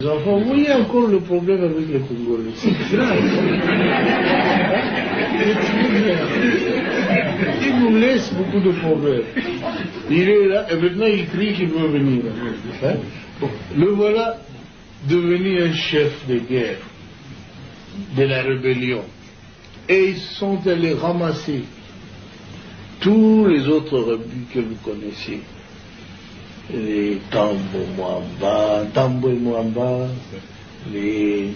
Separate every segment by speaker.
Speaker 1: Les enfants, vous voyez encore le problème avec les Congolais. C'est grave. Il nous laisse beaucoup de problèmes. Il est là, et maintenant il crie qu'il veut venir. Hein? Bon, le voilà devenu un chef de guerre de la rébellion. Et ils sont allés ramasser tous les autres rebus que vous connaissez. Les Tambo Mwamba, les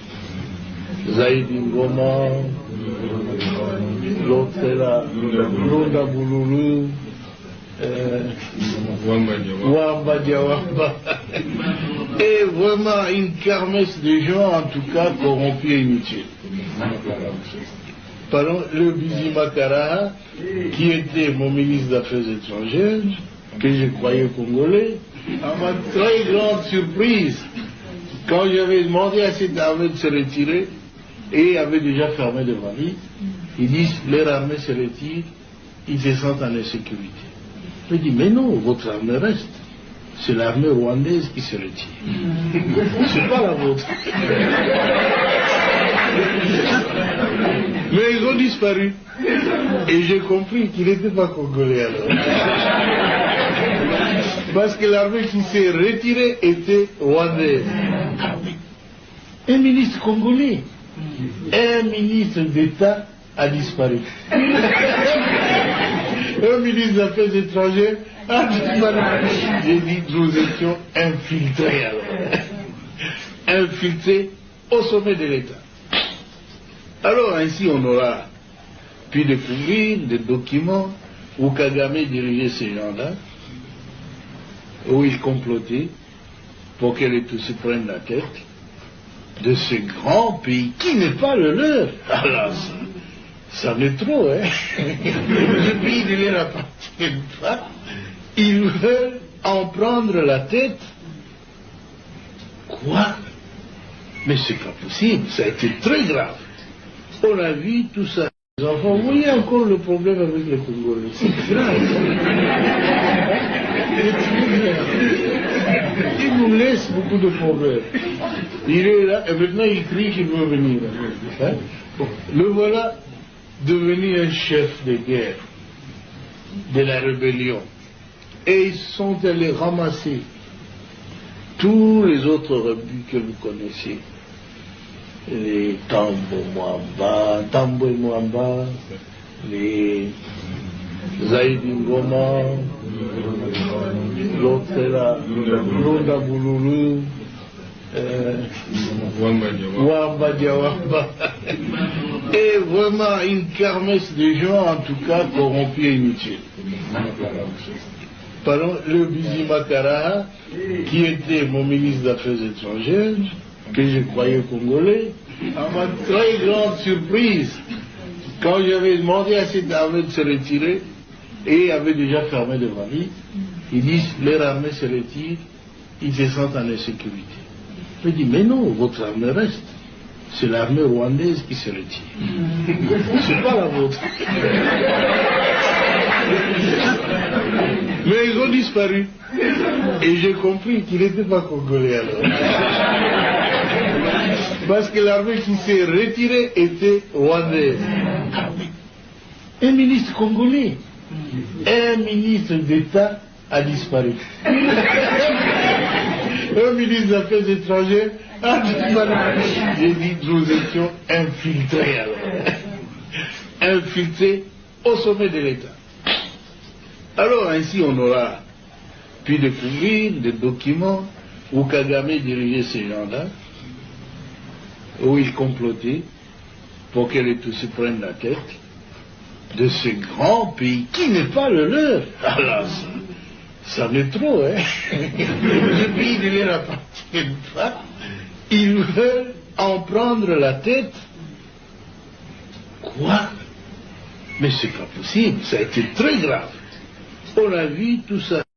Speaker 1: Zaidi Ngoma, l'autre là, Londa Boululu, Wamba Diawamba. Et vraiment une kermesse de gens, en tout cas, corrompus et inutiles. Pardon, le Bizima Karaha, qui était mon ministre des Affaires étrangères, que je croyais congolais, à ma très grande surprise, quand j'avais demandé à cette armée de se retirer, et avait déjà fermé devant lui, ils disent, leur armée se retire, ils se sentent en insécurité. Je dis, mais non, votre armée reste. C'est l'armée rwandaise qui se retire. C'est pas la vôtre. Mais ils ont disparu. Et j'ai compris qu'il n'était pas congolais alors. Parce que l'armée qui s'est retirée était rwandaise. Un ministre congolais, un ministre d'État a disparu. Un ministre des Affaires étrangères a disparu. J'ai dit, nous étions infiltrés alors. Infiltrés au sommet de l'État. Alors ainsi on aura pu découvrir des documents où Kagame dirigeait ces gens-là, où il complotait pour que les Tutsis prennent la tête de ce grand pays qui n'est pas le leur. Alors ça en est trop, hein. Le pays ne leur appartient pas. Ils veulent en prendre la tête. Quoi? Mais c'est pas possible, ça a été très grave. On a vu tout ça. Les enfants, vous voyez encore le problème avec les Congolais. C'est grave. Il nous laisse beaucoup de problèmes. Il est là, et maintenant il crie qu'il veut venir. Hein? Bon, le voilà devenu un chef de guerre de la rébellion. Et ils sont allés ramasser tous les autres rebus que vous connaissez. Les Tambo Mwamba, les Zaidi Ngoma, l'autre là, Londa Boululu, Wamba Diawamba. Et vraiment une kermesse de gens, en tout cas, corrompus et inutiles. Pardon, le Bizima Karaha, qui était mon ministre des Affaires étrangères, que je croyais congolais, à ma très grande surprise, quand j'avais demandé à cette armée de se retirer, et avait déjà fermé devant lui, ils disent, leur armée se retire, ils se sentent en insécurité. Je dis, mais non, votre armée reste. C'est l'armée rwandaise qui se retire. C'est pas la vôtre. Mais ils ont disparu. Et j'ai compris qu'il n'était pas congolais alors. Parce que l'armée qui s'est retirée était rwandaise. Un ministre congolais, un ministre d'État a disparu. Un ministre des Affaires étrangères a disparu. J'ai dit, nous étions infiltrés alors. Infiltrés au sommet de l'État. Alors ainsi on aura pu découvrir des documents où Kagame dirigeait ces gens-là, où il complotait pour que les Tutsis prennent la tête de ce grand pays qui n'est pas le leur. Alors ça en est trop, hein. Le pays ne leur appartient pas. Ils veulent en prendre la tête. Quoi? Mais c'est pas possible, ça a été très grave. On a vu tout ça.